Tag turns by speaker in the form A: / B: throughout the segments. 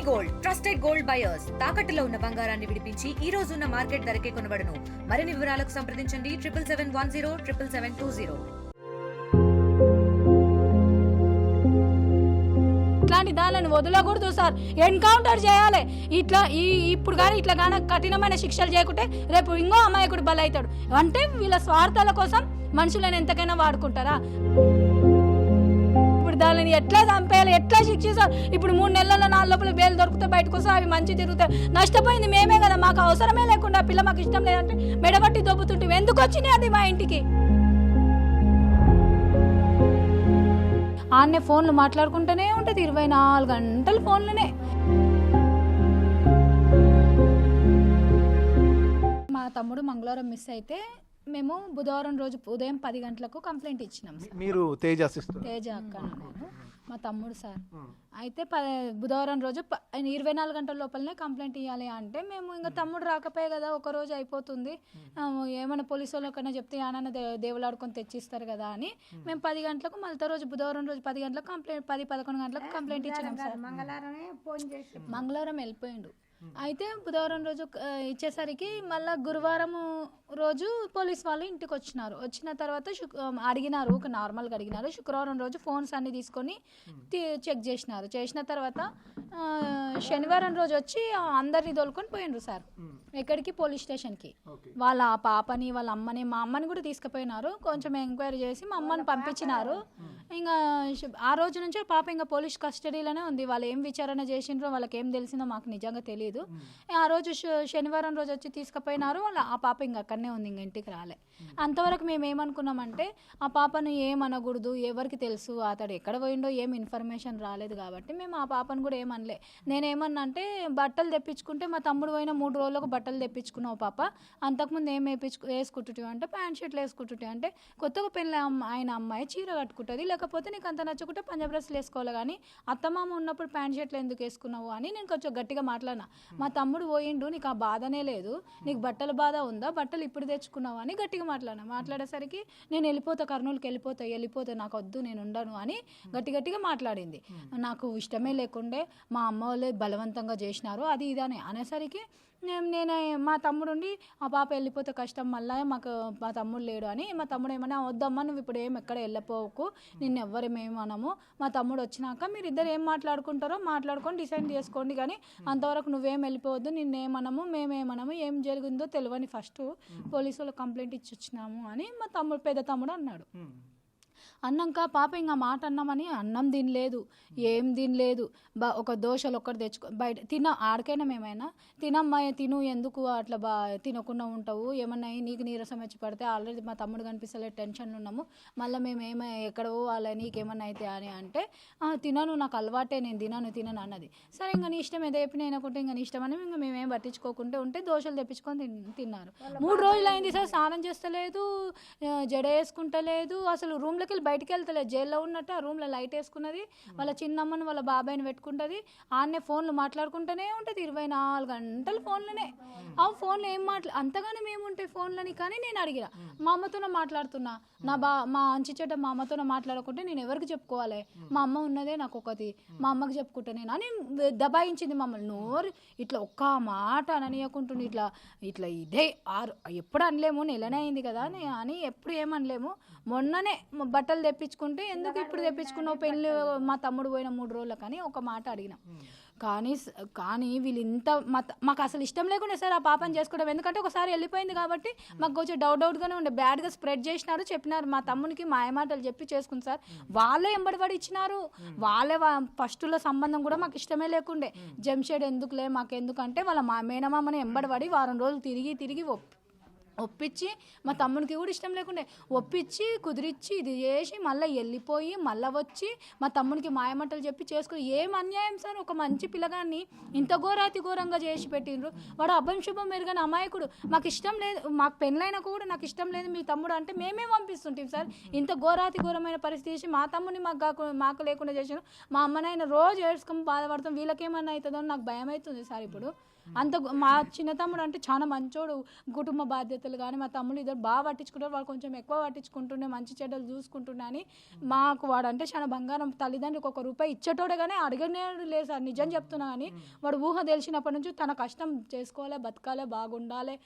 A: Gold trusted gold buyers తాకట్టులో ఉన్న బంగారాన్ని విడిపించి ఈ రోజు ఉన్న మార్కెట్ ధరకే కొనబడును. మరిన్ని వివరాలకు సంప్రదించండి 7771077720.
B: ఇట్లాంటి దానిని వదలకూడదు సార్, ఎన్కౌంటర్ చేయాలి. ఇప్పుడు కానీ ఇట్లా కానీ కఠినమైన శిక్షలు చేయకుంటే రేపు ఇంకో అమాయకుడు బలవుతాడు. అంటే వీళ్ళ స్వార్థాల కోసం మనుషులను ఎంతకైనా వాడుకుంటారా? ఇప్పుడు దానిని ఎట్లా చంపేయాలి, ఎట్లా శిక్షిస్తారు? ఇప్పుడు 3 నెలల 4 లోపల బెయిల్ దొరికితే బయటకు వస్తే అవి మంచి తిరుగుతాయి. నష్టపోయింది మేమే కదా, మాకు అవసరమే లేకుండా పిల్ల మాకు ఇష్టం లేదంటే మెడబట్టి దొబ్బుతుంటే ఎందుకు వచ్చినాయి అది మా ఇంటికి? ఆన్నే ఫోన్లు మాట్లాడుకుంటూనే ఉంటుంది, 24 గంటలు ఫోన్లోనే. మా తమ్ముడు మంగళవారం మిస్ అయితే మేము బుధవారం రోజు ఉదయం 10 గంటలకు కంప్లైంట్ ఇచ్చినాం.
C: మీరు తేజ
B: అక్క నేను, మా తమ్ముడు సార్. అయితే బుధవారం రోజు 24 గంటల లోపలనే కంప్లైంట్ ఇవ్వాలి అంటే మేము ఇంకా తమ్ముడు రాకపోయే కదా, ఒక రోజు అయిపోతుంది, ఏమైనా పోలీసు వాళ్ళకన్నా చెప్తే ఏమన్నా దేవులాడుకొని తెచ్చిస్తారు కదా అని మేము 10 గంటలకు మళ్ళీ రోజు బుధవారం రోజు 10 గంటలకు కంప్లైంట్ 10-11 గంటలకు కంప్లైంట్ ఇచ్చినాం సార్. మంగళవారం వెళ్ళిపోయిండు. అయితే బుధవారం రోజు ఇచ్చేసరికి మళ్ళీ గురువారం రోజు పోలీస్ వాళ్ళు ఇంటికి వచ్చిన తర్వాత అడిగినారు, ఒక నార్మల్గా అడిగినారు. శుక్రవారం రోజు ఫోన్స్ అన్ని తీసుకొని చెక్ చేసిన తర్వాత శనివారం రోజు వచ్చి అందరినీ తోలుకొని పోయిండ్రు సార్. ఎక్కడికి? పోలీస్ స్టేషన్కి. వాళ్ళ ఆ పాపని వాళ్ళ అమ్మని మా అమ్మని కూడా తీసుకుపోయినారు. కొంచెం ఎంక్వైరీ చేసి మా అమ్మని పంపించినారు. ఇంకా ఆ రోజు నుంచి పాప ఇంకా పోలీస్ కస్టడీలోనే ఉంది. వాళ్ళు ఏం విచారణ చేసిండ్రో వాళ్ళకి ఏం తెలిసిందో మాకు నిజంగా తెలియదు. ఆ రోజు శనివారం రోజు వచ్చి తీసుకుపోయినారు. వాళ్ళ ఆ పాప ఇంకా అక్కడనే ఉంది, ఇంక ఇంటికి రాలే. అంతవరకు మేము ఏమనుకున్నామంటే ఆ పాపను ఏమనకూడదు, ఎవరికి తెలుసు అతడు ఎక్కడ పోయిండో ఏం ఇన్ఫర్మేషన్ రాలేదు కాబట్టి మేము ఆ పాపను కూడా ఏమనలే. నేనేమన్నా అంటే బట్టలు తెప్పించుకుంటే మా తమ్ముడు పోయిన 3 రోజులకు బట్టలు తెప్పించుకున్నావు పాప, అంతకుముందు ఏం వేసుకుంటుంటే అంటే ప్యాంట్ షర్ట్లు వేసుకుంటుంటే అంటే కొత్తగా పెళ్ళి ఆయన అమ్మాయి చీర కట్టుకుంటుంది, లేకపోతే నీకు అంత నచ్చకుంటే పంజాబ్ డ్రెస్లు వేసుకోవాలి, కానీ అత్తమామ ఉన్నప్పుడు ప్యాంట్ షర్ట్లు ఎందుకు వేసుకున్నావు అని నేను కొంచెం గట్టిగా మాట్లాడినా. మా తమ్ముడు పోయిండు, నీకు ఆ బాధనే లేదు, నీకు బట్టల బాధ ఉందా, బట్టలు ఇప్పుడు తెచ్చుకున్నావు అని గట్టిగా మాట్లాడేసరికి నేను వెళ్ళిపోతా, కర్నూలుకి వెళ్ళిపోతా, నాకు వద్దు, నేను ఉండను అని గట్టిగా మాట్లాడింది. నాకు ఇష్టమే లేకుండే మా అమ్మ వాళ్ళే బలవంతంగా చేసినారు అది ఇదని అనేసరికి నేను మా తమ్ముడు ఉండి ఆ పాప వెళ్ళిపోతే కష్టం, మళ్ళీ మాకు మా తమ్ముడు లేడు అని. మా తమ్ముడు ఏమన్నా వద్దమ్మా నువ్వు ఇప్పుడు ఎక్కడ వెళ్ళిపోకు, నిన్ను ఎవ్వరేమేమనము, మా తమ్ముడు వచ్చినాక మీరు ఇద్దరు ఏం మాట్లాడుకుంటారో మాట్లాడుకొని డిసైడ్ చేసుకోండి, కానీ అంతవరకు నువ్వేం వెళ్ళిపోవద్దు, నిన్నేమనము మేమేమనము, ఏం జరిగిందో తెలియని ఫస్ట్ పోలీసు వాళ్ళు కంప్లైంట్ ఇచ్చి వచ్చినాము అని మా తమ్ముడు పెద్ద తమ్ముడు అన్నాడు. అన్నాక పాప ఇంకా మాట అన్నామని అన్నం తినలేదు, ఏం తినలేదు. ఒక దోశలు ఒక్కటి తెచ్చుకో బయట ఆడికైనా మేమైనా తినమ్మా, తిను, ఎందుకు అట్లా తినకుండా ఉంటావు, ఏమన్నా నీకు నీరసం వచ్చి పడితే ఆల్రెడీ మా తమ్ముడు కనిపిస్తలే టెన్షన్లు ఉన్నాము, మళ్ళీ మేము ఎక్కడ పోవాలి నీకేమన్నా అయితే అని అంటే తినను, నాకు అలవాటే, నేను తినను అన్నది. సరే ఇంకా నీ ఇష్టం ఏదో చెప్పిన అయినకుంటే ఇంకా నీ ఇష్టం అని ఇంకా మేమేం పట్టించుకోకుంటే ఉంటే దోశలు తెప్పించుకొని తిన్నారు. 3 రోజులు అయింది సార్, స్నానం చేస్తలేదు, జడ వేసుకుంటలేదు, అసలు రూమ్లోకి వెళ్ళి బయటికి వెళ్తలేదు, జైల్లో ఉన్నట్టు ఆ రూమ్లో లైట్ వేసుకున్నది, వాళ్ళ చిన్నమ్మని వాళ్ళ బాబాయిని పెట్టుకుంటుంది, ఆన్నే ఫోన్లు మాట్లాడుకుంటూనే ఉంటుంది, 24 గంటలు ఫోన్లోనే. ఆ ఫోన్లో ఏం అంతగానే ఏముంటాయి ఫోన్లని. కానీ నేను అడిగిన మా అమ్మతోనే మాట్లాడుతున్నా, మా అంచిచెడ్డ మా అమ్మతోనే మాట్లాడుకుంటే నేను ఎవరికి చెప్పుకోవాలి, మా అమ్మ ఉన్నదే నాకు ఒకటి, మా అమ్మకి చెప్పుకుంటా నేను అని దబాయించింది మమ్మల్ని. నోరు ఇట్లా ఒక్క మాట అననీయకుంటుంది, ఇట్లా ఇదే ఎప్పుడు అనలేము, నెలనే అయింది కదా అని ఎప్పుడు ఏమనలేము. మొన్ననే బట్టలు తెప్పించుకుంటే ఎందుకు ఇప్పుడు తెప్పించుకున్నావు, పెళ్ళి మా తమ్ముడు పోయిన 3 రోజులకు అని ఒక మాట అడిగినాం. కానీ వీళ్ళు ఇంత మాకు అసలు ఇష్టం లేకుండా సార్ ఆ పాపని చేసుకోవడం. ఎందుకంటే ఒకసారి వెళ్ళిపోయింది కాబట్టి మాకు కొంచెం డౌట్గానే ఉండే, బ్యాడ్గా స్ప్రెడ్ చేసినారు, చెప్పినారు మా తమ్మునికి మాయమాటలు చెప్పి చేసుకుంది సార్. వాళ్ళే ఎంబడిపడి ఇచ్చినారు, వాళ్ళే ఫస్ట్లో సంబంధం కూడా మాకు ఇష్టమే లేకుండే. జంషెడ్ ఎందుకులే మాకెందుకంటే వాళ్ళ మేనమామని ఎంబడిపడి వారం రోజులు తిరిగి ఒప్పించి, మా తమ్మునికి కూడా ఇష్టం లేకుండే ఒప్పించి కుదిరించి ఇది చేసి మళ్ళీ వెళ్ళిపోయి మళ్ళీ వచ్చి మా తమ్మునికి మాయమంటలు చెప్పి చేసుకుని ఏం అన్యాయం సార్. ఒక మంచి పిల్లగాన్ని ఇంత ఘోరంగా చేసి పెట్టిండ్రు. వాడు అభం శుభం మెరుగని అమాయకుడు. మాకు ఇష్టం లేదు, మాకు పెళ్ళైనా కూడా నాకు ఇష్టం లేదు మీ తమ్ముడు అంటే మేమే పంపిస్తుంటాం సార్. ఇంత ఘోరమైన పరిస్థితి చేసి మా తమ్ముడిని మాకు లేకుండా చేసాను. మా అమ్మనైనా రోజు ఏడ్చుకొని బాధపడతాం, వీళ్ళకేమన్నా అవుతుందో నాకు భయం అవుతుంది సార్. ఇప్పుడు అంత మా చిన్న తమ్ముడు అంటే చాలా మంచోడు, కుటుంబ బాధ్యత బాధ్యతలు కానీ మా తమ్ముడు ఇద్దరు బాగా పట్టించుకుంటారు, వాళ్ళు కొంచెం ఎక్కువ పట్టించుకుంటుండే, మంచి చెడ్డలు చూసుకుంటుండే అని. మాకు వాడు అంటే చాలా బంగారం, తల్లిదండ్రులకు ₹1 ఇచ్చేటోడే కానీ అడగనే లేదు సార్, నిజం చెప్తున్నా. కానీ వాడు ఊహ తెలిసినప్పటి నుంచి తన కష్టం చేసుకోవాలి, బతకాలి, బాగుండాలి,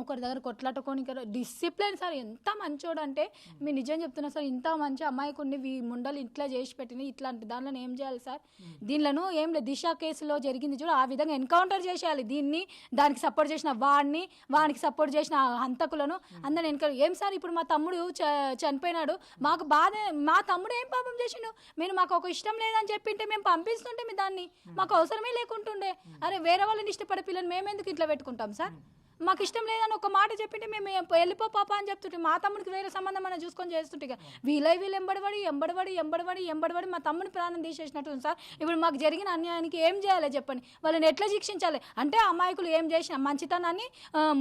B: ఒకరి దగ్గర కొట్లాటుకొని డిసిప్లిన్ సార్. ఎంత మంచోడు అంటే మీరు నిజం చెప్తున్నా సార్, ఇంత మంచి అమ్మాయికుని ముండలు ఇట్లా చేసి పెట్టిన ఇట్లాంటి దానిలో ఏం చేయాలి సార్? దీనిలో ఏం లేదు, దిశ కేసులో జరిగింది చూడు, ఆ విధంగా ఎన్కౌంటర్ చేసేయాలి. దీన్ని దానికి సపోర్ట్ చేసిన వానికి సపోర్ట్ చేసిన హంతకులను అందరిని ఏం సార్ ఇప్పుడు మా తమ్ముడు చనిపోయినాడు, మాకు బాధ. మా తమ్ముడు ఏం పాపం చేసిండు? మీరు మాకు ఒక ఇష్టం లేదని చెప్పింటే మేము పంపిస్తుంటే మీ దాన్ని, మాకు అవసరమే లేకుంటుండే. అరే వేరే వాళ్ళని ఇష్టపడే పిల్లలు మేమెందుకు ఇట్లా పెట్టుకుంటాం సార్? మాకు ఇష్టం లేదని ఒక మాట చెప్పింటే మేము వెళ్ళిపో పాప అని చెప్తుంటే, మా తమ్ముడికి వేరే సంబంధం మనం చూసుకొని చేస్తుంటే వీళ్ళు ఎంబడబడి మా తమ్ముడి ప్రాణం తీసేసినట్టు సార్. ఇప్పుడు మాకు జరిగిన అన్యాయానికి ఏం చేయాలి చెప్పండి? వాళ్ళని ఎట్లా శిక్షించాలి? అంటే అమాయకులు ఏం చేసిన మంచితనాన్ని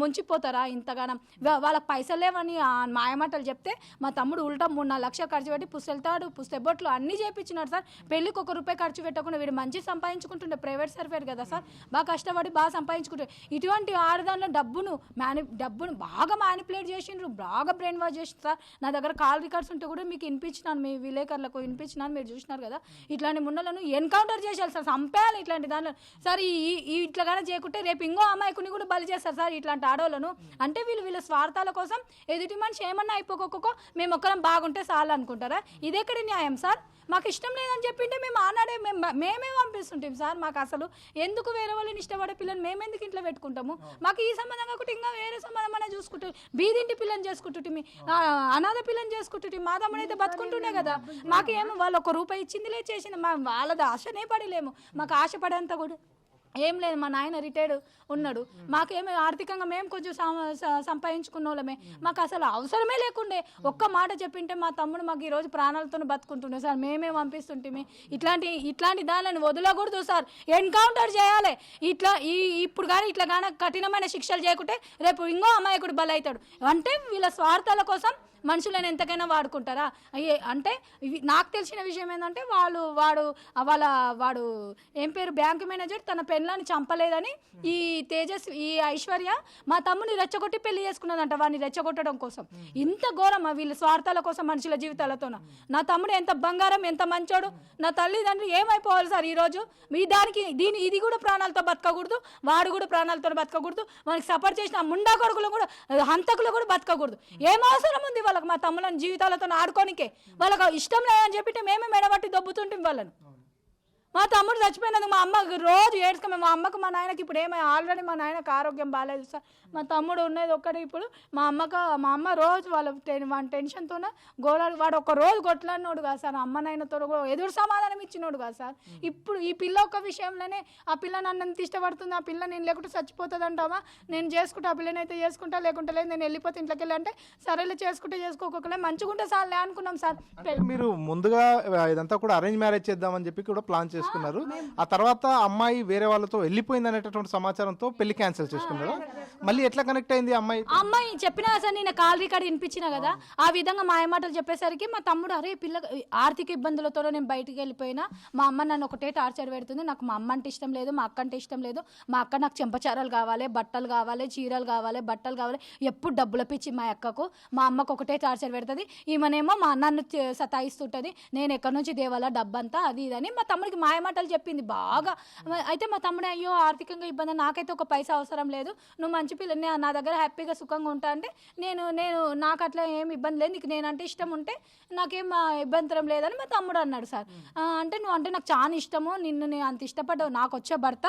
B: ముంచిపోతారా ఇంతగానం? వాళ్ళకి పైసలు లేవని మాయమాటలు చెప్తే మా తమ్ముడు ఉల్టా 3-4 లక్షలు ఖర్చు పెట్టి పుస్తెళ్తాడు, పుస్తెబొట్లు అన్నీ చేయించినాడు సార్. పెళ్ళికి ₹1 ఖర్చు పెట్టకుండా వీడు మంచి సంపాదించుకుంటుండే, ప్రైవేట్ సర్వేర్ కదా సార్, బాగా కష్టపడి బాగా సంపాదించుకుంటుండే. ఇటువంటి ఆడదానిలో డబ్బును బాగా మ్యానిపులేట్ చేసిండ్రు, బాగా బ్రెయిన్ వాష్ చేసిండ్రు సార్. నా దగ్గర కాల్ రికార్డ్స్ ఉంటే కూడా మీకు వినిపించినాను, మీ విలేకరులకు వినిపించినాను, మీరు చూసినారు కదా. ఇట్లాంటి ముండలను ఎన్కౌంటర్ చేసేయాలి సార్, చంపేయాలి ఇట్లాంటి దానిలో సార్. ఇట్లాగానే చేయకుంటే రేపు ఇంకో అమ్మాయికుని కూడా బలి చేస్తారు సార్ ఇట్లాంటి ఆడవాళ్ళను. అంటే వీళ్ళ స్వార్థాల కోసం ఎదుటి మనిషి ఏమన్నా అయిపోకొక్కో మేము ఒక్కరం బాగుంటే చాలు అనుకుంటారా? ఇదెక్కడి న్యాయం సార్? మాకు ఇష్టం లేదని చెప్పింటే మేము ఆనాడే మేమే పంపిస్తుంటాం సార్. మాకు అసలు ఎందుకు వేరే వాళ్ళని ఇష్టపడే పిల్లలు మేమెందుకు ఇంట్లో పెట్టుకుంటాము? మాకు ఈ సంబంధం కాకుండా ఇంకా వేరే సంబంధం అనే చూసుకుంటాం, బీదింటి పిల్లని చేసుకుంటుంటే, అనాథ పిల్లని చేసుకుంటుంటే, మా తమ్ముడైతే బతుకుంటుండే కదా. మాకేమో వాళ్ళు ₹1 ఇచ్చిందిలే చేసింది, వాళ్ళది ఆశనే పడలేము. మాకు ఆశ పడేంత కూడా ఏం లేదు. మా నాయన రిటైర్డ్ ఉన్నాడు, మాకేమో ఆర్థికంగా మేము కొంచెం సంపాదించుకున్న వాళ్ళమే, మాకు అసలు అవసరమే లేకుండే. ఒక్క మాట చెప్పింటే మా తమ్ముడు మాకు ఈరోజు ప్రాణాలతో బతుకుంటుండే సార్. మేమే పంపిస్తుంటే ఇట్లాంటి దానిని వదలకూడదు సార్, ఎన్కౌంటర్ చేయాలి. ఇప్పుడు కానీ ఇట్లా కానీ కఠినమైన శిక్షలు చేయకుంటే రేపు ఇంకో అమాయకుడు బలవుతాడు. అంటే వీళ్ళ స్వార్థాల కోసం మనుషులను ఎంతకైనా వాడుకుంటారా? అంటే నాకు తెలిసిన విషయం ఏంటంటే వాడు ఏం పేరు బ్యాంకు మేనేజర్ తన పెళ్ళాన్ని చంపలేదని ఈ ఐశ్వర్య మా తమ్ముని రెచ్చగొట్టి పెళ్లి చేసుకున్నదంట, వాడిని రెచ్చగొట్టడం కోసం. ఇంత ఘోరమా వీళ్ళ స్వార్థాల కోసం మనుషుల జీవితాలతోన? నా తమ్ముడు ఎంత బంగారం, ఎంత మంచోడు, నా తల్లిదండ్రులు ఏమైపోవాలి సార్ ఈరోజు? ఇది కూడా ప్రాణాలతో బతకకూడదు, వాడు కూడా ప్రాణాలతో బతకకూడదు, మనకి సపోర్ట్ చేసిన ముండా కొడుకులు కూడా హంతకులు కూడా బతకకూడదు. ఏం అవసరం ఉంది వాళ్ళకి మా తమ్ముళ్ళని జీవితాలతో ఆడుకోనికే? వాళ్ళకి ఇష్టం లేదని చెప్పితే మేమే మెడబట్టి దొబ్బుతుంటాం వాళ్ళని. మా తమ్ముడు చచ్చిపోయినందుకు మా అమ్మ రోజు ఏడ్చుకోమే. మా అమ్మకు మా నాయనకి ఇప్పుడు ఆల్రెడీ మా నాయనకు ఆరోగ్యం బాగాలేదు సార్. మా తమ్ముడు ఉన్నది ఒక్కడే. ఇప్పుడు మా అమ్మ రోజు వాడి టెన్షన్తోనే వాడు ఒక రోజు కొట్లాడినోడు కాదు సార్, అమ్మ నాయనతో ఎదురు సమాధానం ఇచ్చినోడు కాదు సార్. ఇప్పుడు ఈ పిల్ల ఒక్క విషయంలోనే ఆ పిల్ల నన్ను ఎంత ఇష్టపడుతుంది, ఆ పిల్ల నేను లేకుంటే చచ్చిపోతుంది అంటావా? నేను చేసుకుంటే ఆ పిల్లనైతే చేసుకుంటా, లేకుంటే లేదు నేను వెళ్ళిపోతే ఇంట్లోకి వెళ్ళి అంటే సరేలే చేసుకుంటే చేసుకోకలే మంచిగుంటే సార్లే అనుకున్నాం సార్.
C: మీరు ముందుగా ఇదంతా కూడా అరేంజ్ మ్యారేజ్ చేద్దామని చెప్పి కూడా ప్లాన్ చేసుకున్నారు. ఆ తర్వాత అమ్మాయి వేరే వాళ్ళతో వెళ్ళిపోయింది అనేటటువంటి సమాచారంతో పెళ్లి క్యాన్సిల్ చేసుకున్నారు. మళ్ళీ ఎట్లా కనెక్ట్ అయింది అమ్మాయి?
B: చెప్పినా సార్, నేను కాల్ రికార్డ్ వినిపించిన కదా, ఆ విధంగా మాయమాటలు చెప్పేసరికి మా తమ్ముడు అరే పిల్ల ఆర్థిక ఇబ్బందులతో నేను బయటికి వెళ్ళిపోయినా మా అమ్మ నన్ను ఒకటే టార్చర్ పెడుతుంది, నాకు మా అమ్మ అంటే ఇష్టం లేదు, మా అక్క అంటే ఇష్టం లేదు, మా అక్క నాకు చెంపచారాలు కావాలి, బట్టలు కావాలి, చీరలు కావాలి, బట్టలు కావాలి, ఎప్పుడు డబ్బుల పిచ్చి మా అక్కకు, మా అమ్మకు ఒకటే టార్చర్ పెడుతుంది, ఈమెనేమో మా నన్ను సతాయిస్తుంటుంది, నేను ఎక్కడి నుంచి దేవాలా డబ్బంతా అది ఇదని మా తమ్ముడికి మాయమాటలు చెప్పింది బాగా. అయితే మా తమ్ముడు అయ్యో ఆర్థికంగా ఇబ్బంది, నాకైతే ఒక పైసా అవసరం లేదు, నువ్వు మంచి పిల్ల నా దగ్గర హ్యాపీగా సుఖంగా ఉంటా అంటే నేను నాకు అట్లా ఏం ఇబ్బంది లేదు, నీకు నేనంటే ఇష్టం ఉంటే నాకేం ఇబ్బంది లేదని మా తమ్ముడు అన్నాడు సార్. అంటే నువ్వు అంటే నాకు చాలా ఇష్టము, నేను అంత ఇష్టపడ్డావు, నాకు వచ్చే భర్త,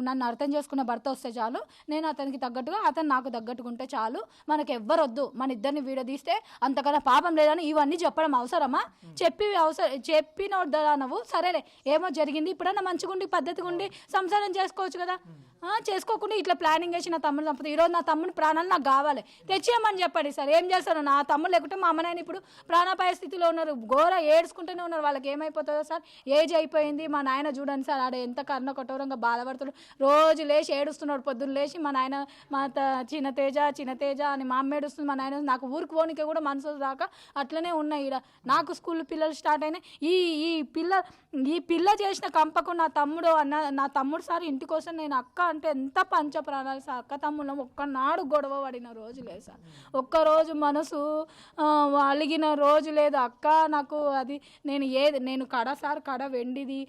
B: నన్ను అర్థం చేసుకున్న భర్త వస్తే చాలు, నేను అతనికి తగ్గట్టుగా అతను నాకు తగ్గట్టుగా ఉంటే చాలు, మనకు ఎవ్వరు వద్దు, మన ఇద్దరిని విడదీస్తే అంతకన్నా పాపం లేదని ఇవన్నీ చెప్పడం అవసరమా? చెప్పినోద్దా నువ్వు? సరేలే ఏమో జరిగింది, ఇప్పుడన్నా మంచిగా ఉండి పద్ధతిగా ఉండి సంసారం చేసుకోవచ్చు కదా. చేసుకోకుండా ఇట్లా ప్లానింగ్ వేసి నా తమ్ముడు చంపుతుంది. ఈరోజు నా తమ్ముడి ప్రాణాలు నాకు కావాలి, తెచ్చేయమని చెప్పండి సార్. ఏం చేస్తారు? నా తమ్ముడు లేకుంటే మా అమ్మనాయన ఇప్పుడు ప్రాణాపాయ స్థితిలో ఉన్నారు, ఘోర ఏడ్చుకుంటూనే ఉన్నారు. వాళ్ళకి ఏమైపోతుందో సార్, ఏజ్ అయిపోయింది. మా నాయన చూడండి సార్, ఆడ ఎంత కర్ణ కఠోరంగా బాధపడుతున్నాడు, రోజు లేచి ఏడుస్తున్నాడు. పొద్దున్న లేచి మా నాయన చిన్న తేజ అని మా అమ్మ ఏడుస్తుంది, మా నాయన నాకు ఊరికి పోనీకే కూడా మనసు రాక అట్లనే ఉన్నాయి. ఈడ నాకు స్కూల్ పిల్లలు స్టార్ట్ అయినాయి. ఈ పిల్ల చేసిన కంపకు నా తమ్ముడు సార్ ఇంటి కోసం నేను అక్క అంటే ఎంత పంచ ప్రాణాలు సార్. అక్క తమ్ముళ్ళం ఒక్కనాడు గొడవ పడిన రోజు లేదు సార్, ఒక్కరోజు మనసు అలిగిన రోజు లేదు. అక్క నాకు అది నేను కడ సార్, కడ వెండిది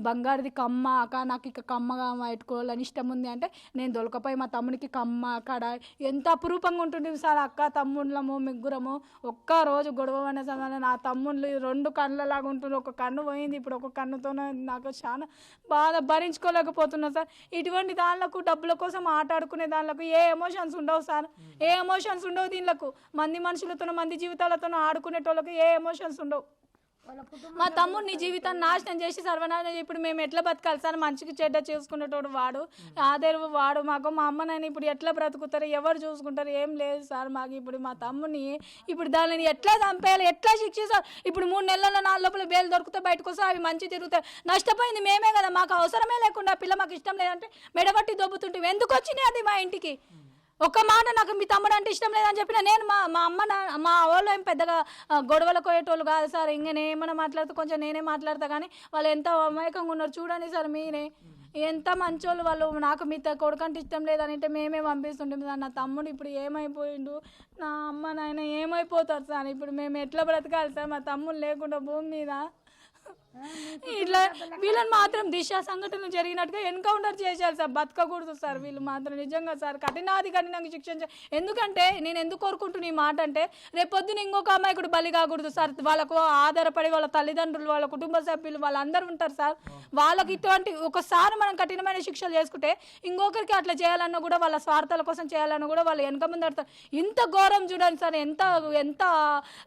B: బంగారుది కమ్మ, అక్క నాకు ఇక కమ్మగా పెట్టుకోవాలని ఇష్టం ఉంది అంటే నేను దొలకపోయి మా తమ్మునికి కమ్మ కడ ఎంత అపురూపంగా ఉంటుంది సార్. అక్క తమ్ముళ్ళము ముగ్గురము ఒక్కరోజు గొడవ అనే సమయంలో నా తమ్ముళ్ళు 2 కళ్ళలాగా ఉంటుంది. ఒక కన్ను పోయింది, ఇప్పుడు ఒక కన్నుతో నాకు చాలా బాధ భరించుకోలేకపోతున్నా సార్. ఇటువంటి దానిలకు డబ్బుల కోసం ఆటాడుకునే దానిలకు ఏ ఎమోషన్స్ ఉండవు సార్, ఏ ఎమోషన్స్ ఉండవు. దీనిలకు మంది మనుషులతో మంది జీవితాలతో ఆడుకునేటోళ్ళకి ఏ ఎమోషన్స్ ఉండవు. మా తమ్ముడు నీ జీవితాన్ని నాశనం చేసి సర్వనాశనం. ఇప్పుడు మేము ఎట్లా బతకాలి సార్? మంచికి చెడ్డ చేసుకునేటోడు వాడు, ఆదేరు వాడు. మాకు మా అమ్మ నాయన ఇప్పుడు ఎట్లా బ్రతుకుతారు, ఎవరు చూసుకుంటారు? ఏం లేదు సార్ మాకు. ఇప్పుడు మా తమ్ముడిని ఇప్పుడు దానిని ఎట్లా చంపేయాలి, ఎట్లా శిక్షిస్తారు? ఇప్పుడు 3 నెలల్లో 4 లోపల బేలు దొరికితే బయటకు వస్తే అవి మంచి తిరుగుతాయి. నష్టపోయింది మేమే కదా, మాకు అవసరమే లేకుండా పిల్ల మాకు ఇష్టం లేదంటే మెడబట్టి దొబ్బుతుంటే ఎందుకు వచ్చినాయి అది మా ఇంటికి? ఒక్క మాట నాకు మీ తమ్ముడు అంటే ఇష్టం లేదని చెప్పిన నేను మా అమ్మ మా వాళ్ళు ఏం పెద్దగా గొడవలకు పోయేటోళ్ళు కాదు సార్. ఇంకనే ఏమైనా మాట్లాడుతూ కొంచెం నేనే మాట్లాడతా, కానీ వాళ్ళు ఎంత అమాయకంగా ఉన్నారు చూడండి సార్. మీరే ఎంత మంచోళ్ళు వాళ్ళు. నాకు మీ కొడుకంటే ఇష్టం లేదని అంటే మేమే పంపిస్తుంటాం సార్. నా తమ్ముడు ఇప్పుడు ఏమైపోయిండు, నా అమ్మ నాయన ఏమైపోతారు సార్? ఇప్పుడు మేము ఎట్లా బ్రతకాలి సార్ మా తమ్ముడు లేకుండా భూమి మీద? ఇట్లా వీళ్ళని మాత్రం దిశ సంఘటనలు జరిగినట్టుగా ఎన్కౌంటర్ చేశారు సార్. బతకకూడదు సార్ వీళ్ళు మాత్రం, నిజంగా సార్. కఠినంగా శిక్షించారు. ఎందుకంటే నేను ఎందుకు కోరుకుంటున్నా ఈ మాట అంటే, రేపొద్దున ఇంకొక అమాయకుడు బలి కాకూడదు సార్. వాళ్ళకు ఆధారపడి వాళ్ళ తల్లిదండ్రులు, వాళ్ళ కుటుంబ సభ్యులు వాళ్ళందరూ ఉంటారు సార్. వాళ్ళకి ఇటువంటి ఒకసారి మనం కఠినమైన శిక్షలు చేసుకుంటే ఇంకొకరికి అట్లా చేయాలన్నా కూడా, వాళ్ళ స్వార్థాల కోసం చేయాలన్నా కూడా వాళ్ళు వెనక ముందు ఆడతారు. ఇంత ఘోరం చూడండి సార్, ఎంత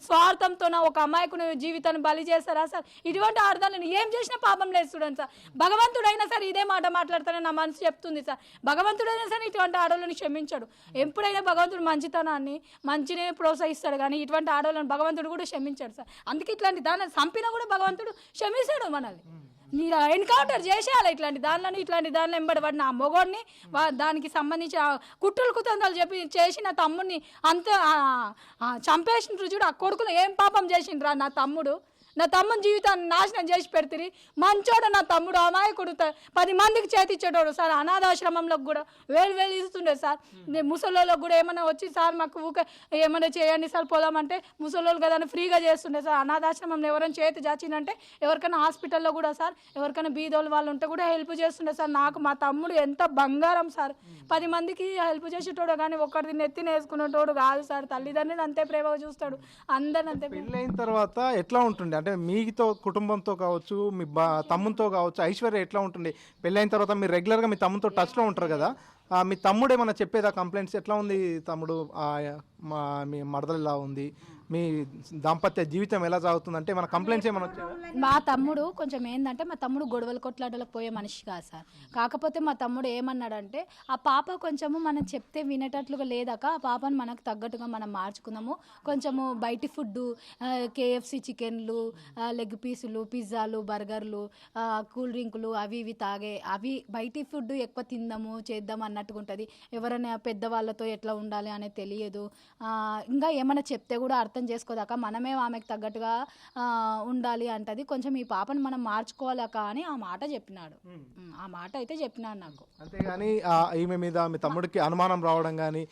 B: స్వార్థంతో ఒక అమాయకుని జీవితాన్ని బలి చేస్తారా సార్? ఇటువంటి ఆడదాన్ని ఏం చేసినా పాపం లేదు చూడండి సార్. భగవంతుడైనా సరే ఇదే మాట మాట్లాడతానని నా మనసు చెప్తుంది సార్. భగవంతుడైనా సరే ఇటువంటి ఆడవాళ్ళని క్షమించాడు. ఎప్పుడైనా భగవంతుడు మంచితనాన్ని మంచినే ప్రోత్సహిస్తాడు, కానీ ఇటువంటి ఆడవాళ్ళని భగవంతుడు కూడా క్షమించాడు సార్. అందుకే ఇట్లాంటి దాన్ని చంపినా కూడా భగవంతుడు క్షమిస్తాడు మనల్ని. మీరు ఎన్కౌంటర్ చేసేయాలి ఇట్లాంటి దానిలో ఎంబడబడిన ఆ మొగోడిని, దానికి సంబంధించి కుట్రలు కుతంత్రాలు చేసి నా తమ్ముడిని అంత చంపేసిన చూడు. ఆ కొడుకులు ఏం పాపం చేసిండ్రా నా తమ్ముడు జీవితాన్ని నాశనం చేసి పెడుతుంది. మంచోడు నా తమ్ముడు, అమాయకుడు, 10 మందికి చేతిచ్చేటోడు సార్. అనాథాశ్రమంలోకి కూడా వేలు ఇస్తుండే సార్. ముసలోళ్ళకి కూడా ఏమైనా వచ్చి సార్ మాకు ఊకే ఏమైనా చేయండి సార్ పోదామంటే ముసలోళ్ళు కదా ఫ్రీగా చేస్తుండే సార్. అనాథాశ్రమంలో ఎవరైనా చేతి చాచిందంటే ఎవరికైనా హాస్పిటల్లో కూడా సార్, ఎవరికైనా బీదోళ్ళు వాళ్ళు ఉంటే కూడా హెల్ప్ చేస్తుండే సార్. నాకు మా తమ్ముడు ఎంత బంగారం సార్. 10 మందికి హెల్ప్ చేసేటోడు, కానీ ఒక్కడిని నెత్తిన వేసుకునేటోడు కాదు సార్. తల్లిదండ్రులు అంతే ప్రేమగా చూస్తాడు, అందరిని అంతే.
C: పెళ్ళైన తర్వాత ఎట్లా ఉంటుంది అంటే మీతో కుటుంబంతో కావచ్చు, మీ తమ్ముతో కావచ్చు, ఐశ్వర్య ఎట్లా ఉంటుంది? పెళ్ళైన తర్వాత మీరు రెగ్యులర్గా మీ తమ్ముతో టచ్లో ఉంటారు కదా, మీ తమ్ముడు ఏమన్నా చెప్పేదా కంప్లైంట్స్? ఎట్లా ఉంది తమ్ముడు, మీ మరదలు ఎలా ఉంది, మీ దాంపత్య జీవితం ఎలా సాగుతుంది అంటే మన కంప్లైంట్స్ ఏమైనా వచ్చాయా?
B: మా తమ్ముడు కొంచెం ఏంటంటే, మా తమ్ముడు గొడవలు కొట్లాటలకు పోయే మనిషి కాదు సార్. కాకపోతే మా తమ్ముడు ఏమన్నాడంటే, ఆ పాప కొంచెము మనం చెప్తే వినేటట్లుగా లేదాక, ఆ పాపను మనకు తగ్గట్టుగా మనం మార్చుకుందాము. కొంచెము బయటి ఫుడ్, KFC చికెన్లు, లెగ్ పీసులు, పిజ్జాలు, బర్గర్లు, కూల్ డ్రింకులు అవి అవి బయటి ఫుడ్ ఎక్కువ తిందాము చేద్దాం అన్నట్టుగా ఉంటుంది. ఎవరైనా పెద్దవాళ్ళతో ఎట్లా ఉండాలి అనేది తెలియదు. ఇంకా ఏమైనా చెప్తే కూడా అర్థం చేసుకోదాక మనమే ఆమెకు తగ్గట్టుగా ఉండాలి అంటది. కొంచెం ఈ పాపను మనం మార్చుకోవాలక అని ఆ మాట చెప్పినాడు. ఆ మాట అయితే చెప్పినాడు నాకు.
C: అంతేగాని ఈమె మీద మీ తమ్ముడికి అనుమానం రావడం కానీ,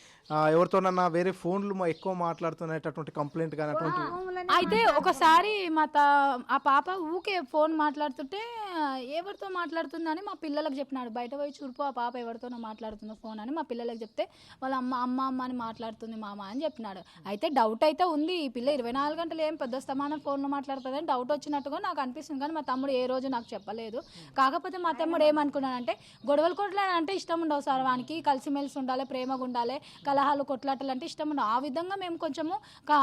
C: ఎవరితోనన్నా వేరే ఫోన్లు ఎక్కువ మాట్లాడుతున్నటువంటి కంప్లైంట్ కానీ అటువంటి
B: అయితే ఒకసారి ఆ పాప ఊకే ఫోన్ మాట్లాడుతుంటే ఎవరితో మాట్లాడుతుందని మా పిల్లలకు చెప్పినాడు. బయట పోయి చూడుపో ఆ పాప ఎవరితోనో మాట్లాడుతుందో ఫోన్ అని మా పిల్లలకు చెప్తే వాళ్ళ అమ్మ అని మాట్లాడుతుంది మామ అని చెప్పినాడు. అయితే డౌట్ అయితే ఉంది, ఈ పిల్ల 24 గంటలు ఏం పెద్ద స్తమానం ఫోన్లో మాట్లాడుతుందని డౌట్ వచ్చినట్టుగా నాకు అనిపిస్తుంది. కానీ మా తమ్ముడు ఏ రోజు నాకు చెప్పలేదు. కాకపోతే మా తమ్ముడు ఏమనుకున్నాడంటే, గొడవలు కొట్లాడంటే ఇష్టం ఉండవు సార్ వానికి, కలిసిమెలిసి ఉండాలి, ప్రేమగా ఉండాలి, కలహాలు కొట్లాటలు అంటే ఇష్టం ఉండవు. ఆ విధంగా మేము కొంచెము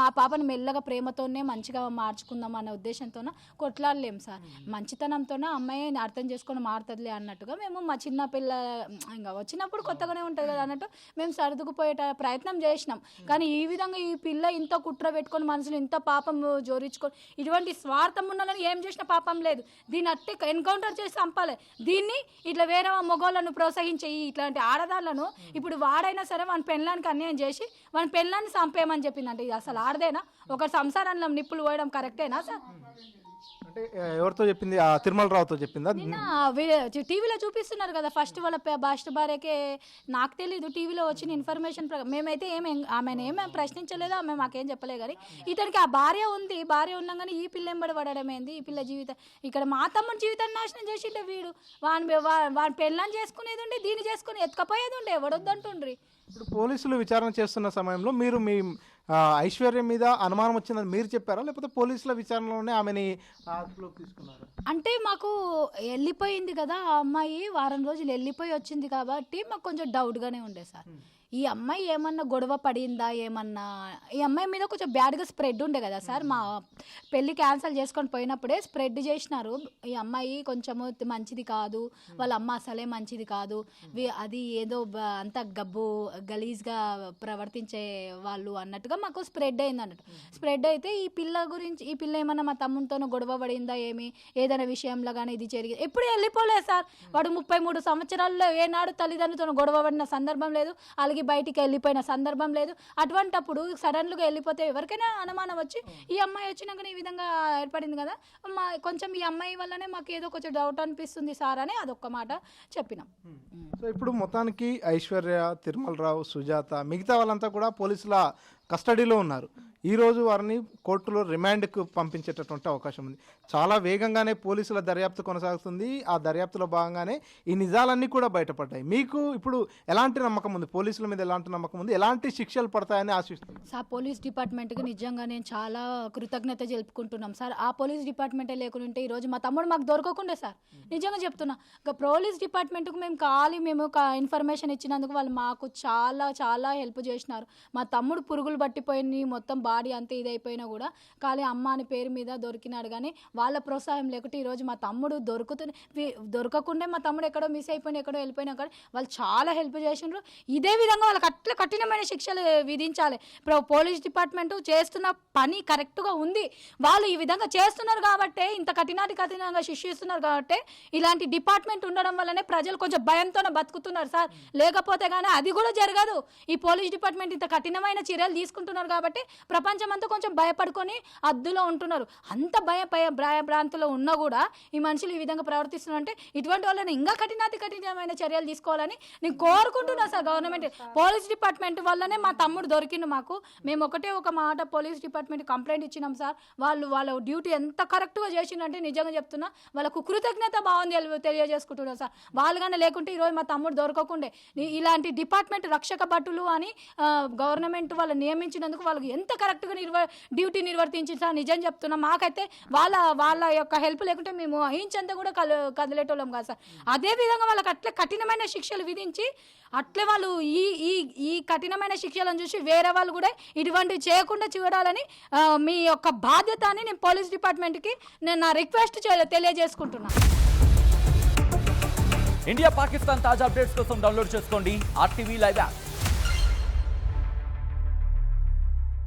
B: ఆ పాపను మెల్లగా ప్రేమతోనే మంచిగా మార్చుకుందాం అనే ఉద్దేశంతో కొట్లాడలేము సార్. మంచితనంతోనే అమ్మాయి అర్థం చేసుకొని మారుతుందిలే అన్నట్టుగా మేము మా చిన్న పిల్ల ఇంకా వచ్చినప్పుడు కొత్తగానే ఉంటుంది కదా అన్నట్టు మేము సర్దుకుపోయే ప్రయత్నం చేసినాం. కానీ ఈ విధంగా ఈ పిల్ల ఇంత కుట్ర పెట్టుకొని మనసులో ఇంత పాపం జోరించుకొని ఇటువంటి స్వార్థం ఉన్నదని ఏం చేసిన పాపం లేదు. దీన్ని అట్టే ఎన్కౌంటర్ చేసి చంపాలి. దీన్ని ఇట్లా వేరే మగవాళ్ళను ప్రోత్సహించే ఇట్లాంటి ఆడదాళ్ళను ఇప్పుడు వాడైనా సరే వాని పెళ్ళానికి అన్యాయం చేసి వాని పెళ్ళాన్ని చంపేయమని చెప్పిందంటే ఇది అసలు ఆడదేనా? ఒక సంసారంలో నిప్పులు పోయడం కరెక్టేనా సార్?
C: అంటే ఎవరితో చెప్పింది? ఆ తిరుమల రావుతో చెప్పిందా?
B: టీవీలో చూపిస్తున్నారు కదా, ఫస్ట్ వాళ్ళ ఫస్ట్ భార్యకే. నాకు తెలీదు, టీవీలో వచ్చిన ఇన్ఫర్మేషన్ మేమైతే ఆమెను ఏమేమి ప్రశ్నించలేదు, ఆమె మాకేం చెప్పలే. కానీ ఇతనికి ఆ భార్య ఉంది, భార్య ఉన్నా కానీ ఈ పిల్ల ఎంబడి పడడం ఏంది? ఈ పిల్ల జీవితం ఇక్కడ మా తమ్ముని జీవితాన్ని నాశనం చేసిండే వీడు. వాని పెళ్ళని చేసుకునేది ఉండే, దీన్ని చేసుకుని ఎత్తుకపోయేది ఉండే, ఎవడొద్దంటుండ్రి.
C: ఇప్పుడు పోలీసులు విచారణ చేస్తున్న సమయంలో మీరు మీ ఐశ్వర్య మీద అనుమానం వచ్చిందని మీరు చెప్పారా, లేకపోతే పోలీసుల విచారణలోనే ఆమెని అదుపులోకి తీసుకున్నారా?
B: అంటే మాకు వెళ్ళిపోయింది కదా ఆ అమ్మాయి, వారం రోజులు వెళ్ళిపోయి వచ్చింది కాబట్టి మాకు కొంచెం డౌట్గానే ఉండే సార్. ఈ అమ్మాయి ఏమన్నా గొడవ పడిందా ఏమన్నా, ఈ అమ్మాయి మీద కొంచెం బ్యాడ్గా స్ప్రెడ్ ఉండే కదా సార్. మా పెళ్ళి క్యాన్సిల్ చేసుకొని పోయినప్పుడే స్ప్రెడ్ చేసినారు, ఈ అమ్మాయి కొంచెము మంచిది కాదు, వాళ్ళ అమ్మ అసలే మంచిది కాదు, అది ఏదో అంత గబ్బు గలీజ్గా ప్రవర్తించే వాళ్ళు అన్నట్టుగా మాకు స్ప్రెడ్ అయింది అన్నట్టు. స్ప్రెడ్ అయితే ఈ పిల్ల గురించి, ఈ పిల్ల ఏమన్నా మా తమ్ముడితోనూ గొడవ పడిందా ఏమి, ఏదైనా విషయంలో కానీ ఇది జరిగింది. ఎప్పుడు వెళ్ళిపోలేదు సార్. వాడు 33 సంవత్సరాల్లో ఏనాడు తల్లిదండ్రులతో గొడవ పడిన సందర్భం లేదు, అలాగే బయటికి వెళ్ళిపోయిన సందర్భం లేదు. అటువంటప్పుడు సడన్గా వెళ్ళిపోతే ఎవరికైనా అనుమానం వచ్చి ఈ అమ్మాయి వచ్చినాక ఈ విధంగా ఏర్పడింది కదా, కొంచెం ఈ అమ్మాయి వల్లనే మాకు ఏదో కొంచెం డౌట్ అనిపిస్తుంది సార్ అని అదొక్క మాట చెప్పినాం.
C: సో ఇప్పుడు మొత్తానికి ఐశ్వర్య, తిరుమల రావు, సుజాత మిగతా వాళ్ళంతా కూడా పోలీసుల కస్టడీలో ఉన్నారు. ఈరోజు వారిని కోర్టులో రిమాండ్కు పంపించేటటువంటి అవకాశం ఉంది. చాలా వేగంగానే పోలీసుల దర్యాప్తు కొనసాగుతుంది. ఆ దర్యాప్తులో భాగంగానే ఈ నిజాలన్నీ కూడా బయటపడ్డాయి. మీకు ఇప్పుడు ఎలాంటి నమ్మకం ఉంది? పోలీసుల మీద ఎలాంటి నమ్మకం ఉంది? ఎలాంటి శిక్షలు పడతాయని ఆశిస్తుంది
B: సార్? పోలీస్ డిపార్ట్మెంట్కి నిజంగా నేను చాలా కృతజ్ఞత తెలుపుకుంటున్నాం సార్. ఆ పోలీస్ డిపార్ట్మెంటే లేకుంటే ఈరోజు మా తమ్ముడు మాకు దొరకకుండే సార్. నిజంగా చెప్తున్నా, పోలీస్ డిపార్ట్మెంట్కు మేము ఇన్ఫర్మేషన్ ఇచ్చినందుకు వాళ్ళు మాకు చాలా చాలా హెల్ప్ చేసినారు. మా తమ్ముడు పురుగులు పట్టిపోయింది, మొత్తం బాడీ అంతా ఇదైపోయినా కూడా కానీ అమ్మ అని పేరు మీద దొరికినాడు. కానీ వాళ్ళ ప్రోత్సాహం లేకుంటే ఈరోజు మా తమ్ముడు దొరకకుండే మా తమ్ముడు ఎక్కడో మిస్ అయిపోయినా ఎక్కడో వెళ్ళిపోయినా కానీ వాళ్ళు చాలా హెల్ప్ చేసిండ్రు. ఇదే విధంగా వాళ్ళకి అట్లా కఠినమైన శిక్షలు విధించాలి. ఇప్పుడు పోలీస్ డిపార్ట్మెంట్ చేస్తున్న పని కరెక్ట్గా ఉంది, వాళ్ళు ఈ విధంగా చేస్తున్నారు కాబట్టి, ఇంత కఠినంగా శిక్షిస్తున్నారు కాబట్టి ఇలాంటి డిపార్ట్మెంట్ ఉండడం వల్లనే ప్రజలు కొంచెం భయంతోనే బతుకుతున్నారు సార్. లేకపోతే కానీ అది కూడా జరగదు. ఈ పోలీస్ డిపార్ట్మెంట్ ఇంత కఠినమైన చర్యలు తీసుకుంటున్నారు కాబట్టి ప్రపంచం అంతా కొంచెం భయపడుకొని అద్దులో ఉంటున్నారు. అంత భయభ్రాంతిలో ఉన్నా కూడా ఈ మనుషులు ఈ విధంగా ప్రవర్తిస్తున్నారు అంటే ఇటువంటి వాళ్ళని ఇంకా కఠినమైన చర్యలు తీసుకోవాలని నేను కోరుకుంటున్నా సార్. గవర్నమెంట్ పోలీస్ డిపార్ట్మెంట్ వల్లనే మా తమ్ముడు దొరికిండు మాకు. మేము ఒకటే ఒక మాట పోలీస్ డిపార్ట్మెంట్ కంప్లైంట్ ఇచ్చినాం సార్. వాళ్ళ డ్యూటీ ఎంత కరెక్ట్గా చేసిందంటే నిజంగా చెప్తున్నా వాళ్ళకు కృతజ్ఞత భావం తెలియజేసుకుంటున్నారు సార్. వాళ్ళు కానీ లేకుంటే ఈరోజు మా తమ్ముడు దొరకకుండే. ఇలాంటి డిపార్ట్మెంట్ రక్షక భటులు అని గవర్నమెంట్ వాళ్ళు నియమించినందుకు వాళ్ళకి ఎంత కరెక్ట్గా డ్యూటీ నిర్వర్తించింది సార్. నిజం చెప్తున్నా, మాకైతే వాళ్ళ యొక్క హెల్ప్ లేకుంటే మేము అహించంతా కూడా కదిలేటోళ్ళం కాదు సార్. అదేవిధంగా వాళ్ళకి అట్లే కఠినమైన శిక్షలు విధించి అట్లే వాళ్ళు ఈ కఠినమైన శిక్షలను చూసి వేరే వాళ్ళు కూడా ఇటువంటివి చేయకుండా చూడాలని మీ యొక్క బాధ్యత అని నేను పోలీస్ డిపార్ట్మెంట్కి నేను నా రిక్వెస్ట్ తెలియజేసుకుంటున్నాను.
D: ఇండియా పాకిస్తాన్ తాజా అప్డేట్స్ కోసం డౌన్లోడ్ చేసుకోండి RTV లైవ్ యాప్.